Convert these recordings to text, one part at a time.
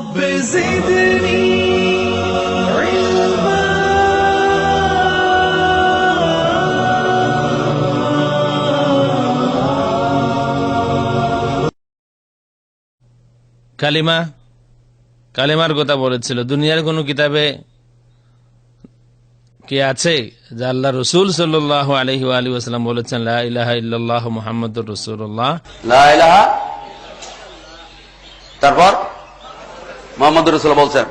رب زدني علما কালিমার কথা বলেছিল। দুনিয়ার কোন কিতাবে কি আছে যে আল্লাহ রসুল সাল্লাল্লাহু আলাইহি ওয়া আলিহি ওয়াসাল্লাম বলেছেন লা ইলাহা ইল্লাল্লাহু মুহাম্মাদুর রাসূলুল্লাহ? লা ইলাহা, তারপর মুহাম্মাদুর রাসূলুল্লাহ বলছেন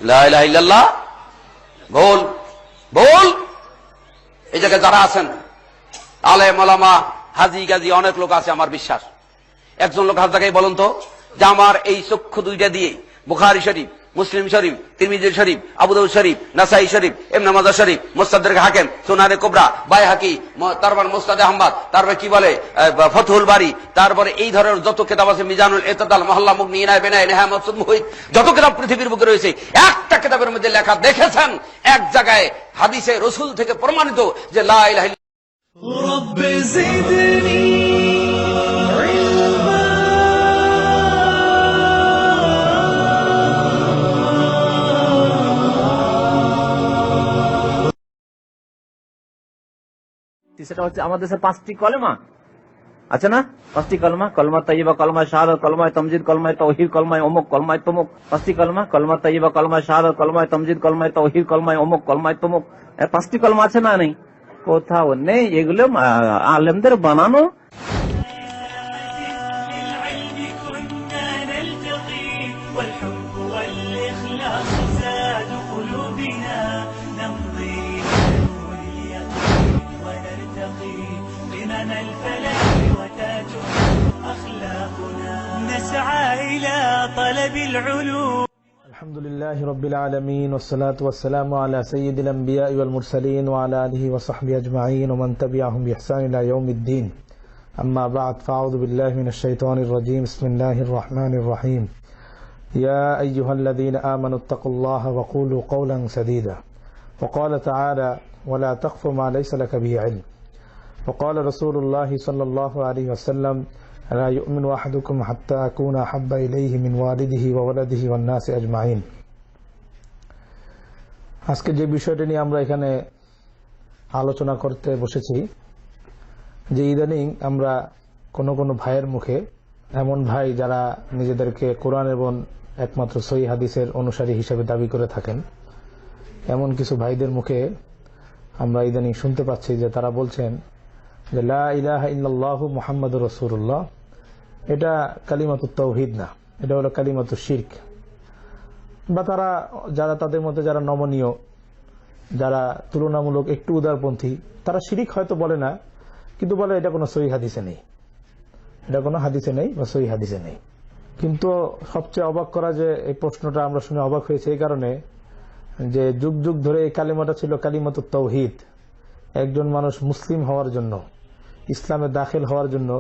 লা ইলাহা ইল্লাল্লাহ। বল বল। এই জায়গায় যারা আছেন আলেম ওলামা হাজি গাজী অনেক লোক আছে, আমার বিশ্বাস। একজন লোক হাত দেখাই বলুন তো যে আমার এই চক্ষু দুইটা দিয়ে বুখারী শরীফ, মুসলিম শরীফ, তিরমিজি শরীফ, আবু দাউদ শরীফ, নাসাই শরীফ, ইবনে মাজাহ শরীফ, মুস্তাদরাক হাকিম, সুনানে কুবরা, বাইহাকি, তারপর মুসনাদে আহমদ, তারপর কি বলে ফতহুল বারী, তারপরে এই ধরনের যত কিতাব আছে, মিজানুল ইতিদাল, মহল্লা মুগনি, ইনায়া বিনায়া, নেহায়া মাকসুদ মুহিত, যত কিতাব পৃথিবীর বুকে রয়েছে, একটা কিতাবের মধ্যে লেখা দেখেছেন এক জায়গায় হাদিসে রাসূল থেকে প্রমাণিত যে লা ইলাহা ইল্লাল্লাহ। رب زدني علما সেটা হচ্ছে আমাদের দেশে 5টি কলেমা আছে না? 5টি কলমা, কলমা তাইয়্যিবা, কলমা শাহাদাত, কলমা তামজিদ, কলমা তাওহীদ, কলমা অমুক, কলমা তমুক। 5টি কলমা, কলমা তাইয়্যিবা, কলমা শাহাদাত, কলমা তামজিদ, কলমা তাওহীদ, কলমা অমুক, কলমা তমুক। 5টি কলমা আছে না? নেই, কোথাও নেই। এগুলো আলেমদের বানানো। والحب والإخلاص زاد قلوبنا نمضي نور اليقين ونرتقي بمنى الفلاح وتاج أخلاقنا نسعى إلى طلب العلوم. الحمد لله رب العالمين والصلاة والسلام على سيد الأنبياء والمرسلين وعلى آله وصحبه أجمعين ومن تبعهم بإحسان إلى يوم الدين. أما بعد فأعوذ بالله من الشيطان الرجيم. بسم الله الرحمن الرحيم. يا أيها الذين آمنوا اتقوا الله وقولوا قولا سديدا. وقال تعالى ولا تقف ما ليس لك به علم. وقال رسول الله صلى الله عليه وسلم لا يؤمن أحدكم حتى أكون أحب إليه من والده وولده والناس أجمعين. আজকে যে বিষয়টা নিয়ে আমরা এখানে আলোচনা করতে বসেছি, যে ইদানিং আমরা কোন কোন ভাইয়ের মুখে, এমন ভাই যারা নিজেদেরকে কোরআন এবং একমাত্র সহিহ হাদিসের অনুসারী হিসেবে দাবি করে থাকেন, এমন কিছু ভাইদের মুখে আমরা ইদানিং শুনতে পাচ্ছি যে তারা বলছেন যে লা ইলাহা ইল্লাল্লাহু মুহাম্মাদুর রাসূলুল্লাহ, এটা কালিমাতুত তাওহীদ না, এটা হলো কালিমাতুশ শিরক। বা তারা যারা তাদের মধ্যে যারা নমনীয়, যারা তুলনামূলক একটু উদারপন্থী, তারা শিরক হয়তো বলে না, কিন্তু বলে এটা কোনো সহিহ হাদিসে নেই, এটা কোনো হাদিসে নেই বা সহিহ হাদিসে নেই। কিন্তু সবচেয়ে অবাক করা যে এই প্রশ্নটা আমরা শুনে অবাক হয়েছে এই কারণে যে যুগ যুগ ধরে এই কালিমাটা ছিল কালিমাতুত তাওহীদ। একজন মানুষ মুসলিম হওয়ার জন্য, ইসলামে দাখিল হওয়ার জন্য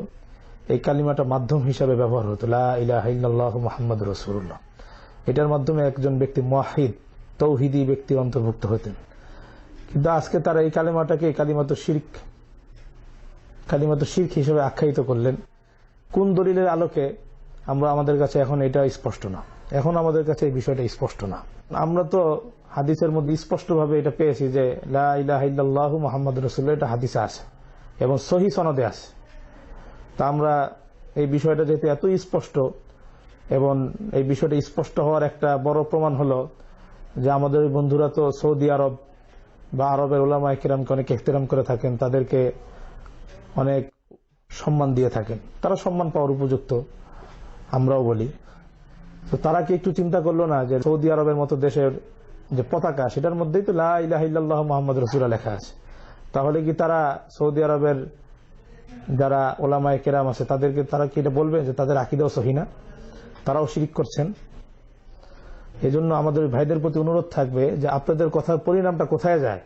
এই কালিমাটা মাধ্যম হিসাবে ব্যবহার হতো, লা ইলাহা ইল্লাল্লাহু মুহাম্মাদুর রাসূলুল্লাহ। এটার মাধ্যমে একজন ব্যক্তি মুওয়াহিদ, তাওহীদি ব্যক্তি অন্তর্ভুক্ত হতেন। কিন্তু আজকে তারা এই কালিমাটাকে কালিমাতুশ শিরক, কালিমাতুশ শিরক হিসেবে আখ্যায়িত করলেন। কোন দলিলের আলোকে আমরা, আমাদের কাছে এখন এটা স্পষ্ট না, এখন আমাদের কাছে এই বিষয়টা স্পষ্ট না। আমরা তো হাদিসের মধ্যে স্পষ্টভাবে এটা পেয়েছি যে লা ইলাহা ইল্লাল্লাহু মুহাম্মাদুর রাসূলুল্লাহ, এটা হাদিসে আছে এবং সহিহ সনদে আছে। তা আমরা এই বিষয়টা যেহেতু এত স্পষ্ট, এবং এই বিষয়টা স্পষ্ট হওয়ার একটা বড় প্রমাণ হলো যে আমাদের বন্ধুরা তো সৌদি আরব বা আরবের উলামায়ে কিরামকে অনেক ইহতিরাম করে থাকেন, তাদেরকে অনেক সম্মান দিয়ে থাকেন, তারা সম্মান পাওয়ার উপযুক্ত, আমরাও বলি। তো তারা কি একটু চিন্তা করলো না যে সৌদি আরবের মতো দেশের যে পতাকা, সেটার মধ্যেই তো লা ইলাহা ইল্লাল্লাহু মুহাম্মাদুর রাসূলুল্লাহ লেখা আছে। তাহলে কি তারা সৌদি আরবের যারা উলামায়ে কেরাম আছে তাদেরকে, তারা কি এটা বলবে যে তাদের আকীদাও সহিহ না, তারাও শিরক করছেন? এজন্য আমাদের ভাইদের প্রতি অনুরোধ থাকবে যে আপনাদের কথার পরিণামটা কোথায় যায়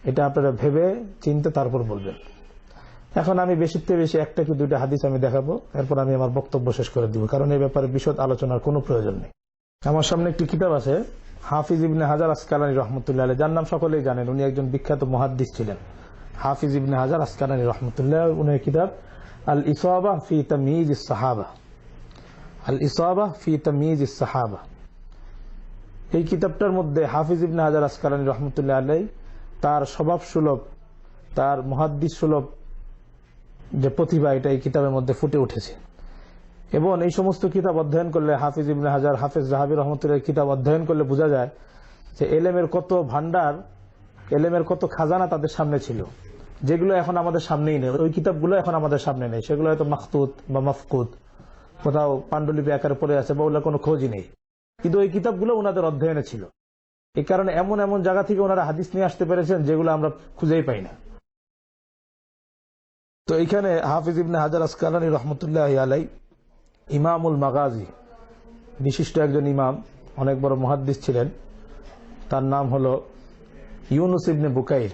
এটা আপনারা ভেবে চিন্তে তারপর বলবেন। এখন আমি বেশিতে বেশি একটা কি দুইটা হাদিস আমি দেখাবো, এরপর আমি আমার বক্তব্য শেষ করে দিব, কারণ এই ব্যাপারে বিশদ আলোচনার কোনো প্রয়োজন নেই। আমার সামনে একটি কিতাব আছে, হাফিজ ইবনে হাজার আসকালানী রাহমাতুল্লাহ আলাইহি, যার নাম সকলেই জানেন, উনি একজন বিখ্যাত মুহাদ্দিস ছিলেন, হাফিজ ইবনে হাজার আসকালানী রাহমাতুল্লাহ। উনি কিতাব আল ইসাবা ফি তাময়িজ আস সাহাবা, আল ইসাবা ফি তামিজ সাহাবা। এই কিতাবটার মধ্যে হাফিজ ইবনে হাজার আসকালানী রহমতুল্লাহ আলাইহি তার স্বভাব সুলভ, তার মুহাদ্দিস সুলভ যে প্রতিভা, এটা এই কিতাবের মধ্যে ফুটে উঠেছে। এবং এই সমস্ত কিতাব অধ্যয়ন করলে, হাফিজ ইবনে হাজার, হাফিজ যাহাবী রহমতুল্লাহ কিতাব অধ্যয়ন করলে বোঝা যায় যে এলেমের কত ভান্ডার, এলেমের কত খাজানা তাদের সামনে ছিল, যেগুলো এখন আমাদের সামনেই নেই। ওই কিতাবগুলো এখন আমাদের সামনে নেই, সেগুলো হয়তো মাখতুত বা মাফকুদ, কোথাও পাণ্ডুলিপি আকারে পড়ে আছে বা ওগুলো কোনো খোঁজই নেই, কিন্তু ওই কিতাবগুলো ওনাদের অধ্যয়নে ছিল। এই কারণে এমন এমন জায়গা থেকে ওনারা হাদিস নিয়ে আসতে পেরেছেন যেগুলো আমরা খুঁজেই পাই না। তো এইখানে হাফিজ ইবনে হাজার আসকালানী রহমতুল্লাহ আলাইহি ইমামুল মাগাজি, বিশিষ্ট একজন ইমাম, অনেক বড় মুহাদ্দিস ছিলেন। তার নাম হলো ইউনুস ইবনে বুকাইর।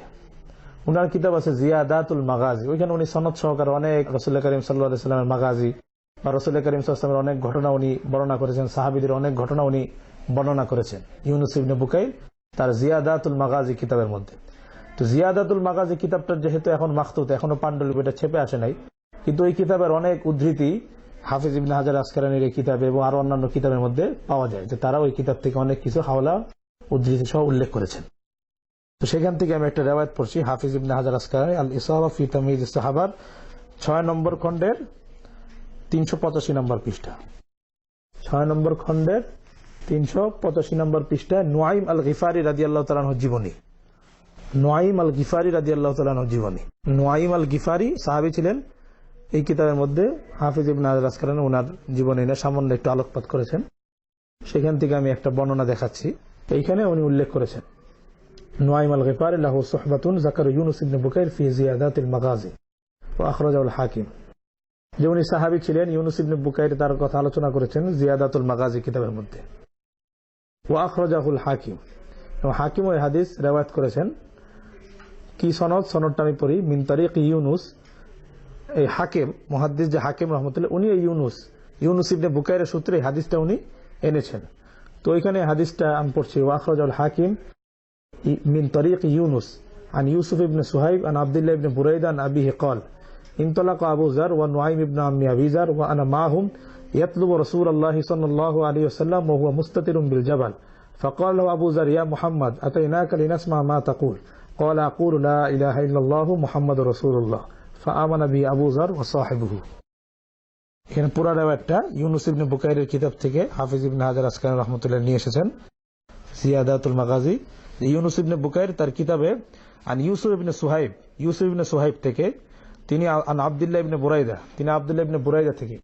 উনার কিতাব আছে জিয়াদাতুল মাগাজি। ওইখানে উনি সনদ সহকারে অনেক রাসূল করিম সাল্লাল্লাহু আলাইহি ওয়াসাল্লামের মাগাজি বা রাসূল করিম সাল্লাল্লাহু আলাইহি ওয়াসাল্লামের অনেক ঘটনা উনি বর্ণনা করেছেন, সাহাবীদের অনেক ঘটনা উনি বর্ণনা করেছেন ইউনুস ইবনে বুকাইর তার জিয়াদাতুল মাগাজি কিতাবের মধ্যে। তো জিয়াদাতুল মাগাজি কিতাবটার যেহেতু এখন মাখতুত, এখনো পাণ্ডুলিপিটা ছেপে আসে নাই, কিন্তু ওই কিতাবের অনেক উদ্ধৃতি হাফিজ ইবনে হাজার আসকালানীর এই কিতাবে এবং আরো অন্যান্য কিতাবের মধ্যে পাওয়া যায়, যে তারা ওই কিতাব থেকে অনেক কিছু হাওলা উদ্ধৃতি সহ উল্লেখ করেছেন। তো সেখান থেকে আমি একটা রিওয়ায়াত পড়ছি, হাফিজ ইবনে হাজার আসকালানী আল ইসাবা ফি তামিজ সাহাবার 6 নম্বর খণ্ডের 385 নম্বর পৃষ্ঠা। 6 নম্বর খণ্ডের 385 নম্বর পৃষ্ঠায় নুআইম আল গিফারি রাদিয়াল্লাহু তাআলা আনহু জীবনী। নুআইম আল গিফারি রাদিয়াল্লাহু তাআলা আনহু জীবনী। নুআইম আল গিফারি সাহাবী ছিলেন। এই কিতাবের মধ্যে হাফিজ ইবনে হাজার আসকালানী ওনার জীবনী নিয়ে সামান্য একটু আলোকপাত করেছেন। সেখান থেকে আমি একটা বর্ণনা দেখাচ্ছি। এইখানে উনি উল্লেখ করেছেন, নুআইম আল গিফারি লাহু সুহবাতুন যাকার ইউনুস ইবনে বুকাইর ফি জিয়াদাতিল মাগাজি ওয়া আখরাজাহুল হাকিম। যে উনি সাহাবী ছিলেন, ইউনুস ইবনে বুকাইর, তার কথা আলোচনা করেছেন জিয়াদাতুল মাগাজি কিতাবের মধ্যে। ওয়া আখরাজাহুল হাকিম, এবং হাকিম ওই হাদিস রিওয়ায়াত করেছেন। কি সনদ? সনদটা আমি পড়ি। মিন তারিক ইউনুস, এই হাকিম মুহাদ্দিস যে হাকিম রহমতুল্লাহ, উনি ইউনুস ইবনে বুকাইরের সূত্রে এই হাদিসটা উনি এনেছেন। তো ওইখানে হাদিসটা আমি পড়ছি, ওয়া আখরাজাহুল হাকিম মিন তারিক ইউনুস আন ইউসুফ ইবনে সুহাইব আন আব্দুল্লাহ ইবনে বুরাইদা আন আবিহি قال انطلق ابو ذر ونعيم ابن عم ابي ذر وانا معهم يطلب رسول الله صلى الله عليه وسلم وهو مستتر بالجبل فقال له ابو ذر يا محمد اتيناك لنسمع ما تقول قال اقول لا اله الا الله محمد رسول الله فآمن به ابو ذر وصاحبه। এখানে পুরো রিওয়ায়াতটা ইউনুস ইবনে বুকাইরের কিতাব থেকে হাফিজ ইবনে হাজার আসকালানী রাহমাতুল্লাহ নিয়ে এসেছেন, জিয়াদাতুল মাগাজি। ইউনুস ইবনে বুকাইর তার কিতাবে আন ইউসুফ ইবনে সুহাইব থেকে, তিনি আন আব্দুল্লাহ ইবনে বুরাইদা, তিনি আব্দুল্লাহ ইবনে বুরাইদা থেকে,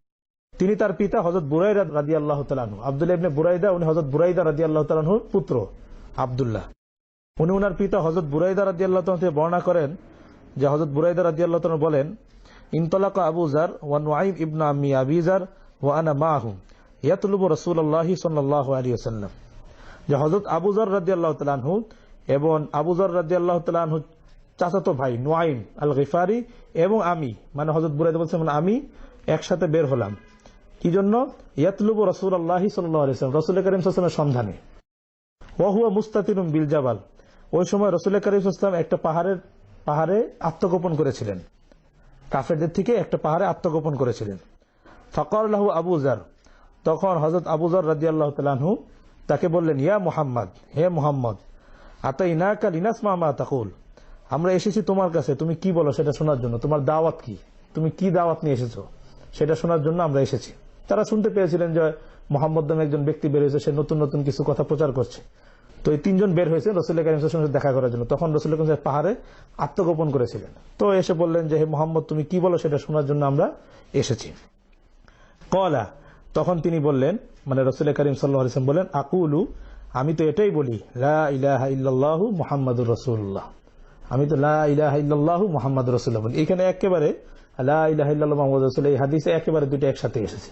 তিনি তার পিতা হযরত বুরাইদা রাদিয়াল্লাহু তাআলা আনহু। আব্দুল্লাহ ইবনে বুরাইদা উনি হযরত বুরাইদা রাদিয়াল্লাহু তাআলা আনহুর পুত্র আব্দুল্লাহ। উনি ওনার পিতা হযরত বুরাইদা রাদিয়াল্লাহু তাআলা থেকে বর্ণনা করেন যে হযরত বুরাইদা রাদিয়াল্লাহু তাআলা বলেন, ইনতালাকা আবু যার ওয়া নুআইম ইবনে আম্মি আবি যার ওয়া আনা মাহুম ইয়াতলুবু রাসূলুল্লাহি সাল্লাল্লাহু আলাইহি ওয়াসাল্লাম। যে হযরত আবু যার রাদিয়াল্লাহু তাআলা আনহু এবং আবু যার রাদিয়াল্লাহু তাআলা আনহু চাচাতো ভাই নুআইম আল গিফারি এবং আমি, মানে হযরত বুরাইদা বলছেন আমি একসাথে বের হলাম। কি জন্য? ইয়াতলুবু রাসূলুল্লাহি সাল্লাল্লাহু আলাইহি ওয়াসাল্লাম, রাসূল করিম সাল্লাল্লাহু আলাইহি ওয়াসাল্লামের সন্ধানে। ওয়া হুয়া মুস্তাতিরুন বিল জাবাল, ওই সময় রাসূল করিম সাল্লাল্লাহু আলাইহি ওয়াসাল্লাম একটা পাহাড়ে আত্মগোপন করেছিলেন, কাফেরদের থেকে একটা পাহাড়ে আত্মগোপন করেছিলেন। ফাকাল লাহু আবু যার, তখন হযরত আবু যার রাদিয়াল্লাহু তাআলা আনহু তাকে বললেন, ইয়া মুহাম্মদ, হে মুহাম্মদ, আতাইনাকা লিনাসমা মা তাকুল, আমরা এসেছি তোমার কাছে, তুমি কি বলো সেটা শোনার জন্য। তোমার দাওয়াত কি, তুমি কি দাওয়াত নিয়ে এসেছো সেটা শোনার জন্য আমরা এসেছি। তারা শুনতে পেয়েছিলেন যে মুহাম্মদ নামে একজন ব্যক্তি বের হয়েছে, সে নতুন নতুন কিছু কথা প্রচার করছে। তো এই 3 জন বের হয়েছে রাসূল করিম সাল্লাল্লাহু আলাইহি ওয়াসাল্লামের সাথে দেখা করার জন্য। তখন রাসূল করিম সাল্লাল্লাহু আলাইহি ওয়াসাল্লাম পাহাড়ে আত্মগোপন করেছিলেন। তো এসে বললেন যে হে মুহাম্মদ, তুমি কি বলো সেটা শোনার জন্য আমরা এসেছি। ক্বালা, তখন তিনি বললেন, মানে রাসূল করিম সাল্লাল্লাহু আলাইহি ওয়াসাল্লাম বলেন, আকুলু, আমি তো এটাই বলি, লা ইলাহা ইল্লাল্লাহু মুহাম্মাদুর রাসূলুল্লাহ, আমি তো লা ইলাহা ইল্লাল্লাহু মুহাম্মাদুর রাসূলুল্লাহ বলি। এখানে একেবারে লা ইলাহা ইল্লাল্লাহু মুহাম্মাদুর রাসূলুল্লাহ, এই হাদিসে একেবারে দুটো একসাথে এসেছে।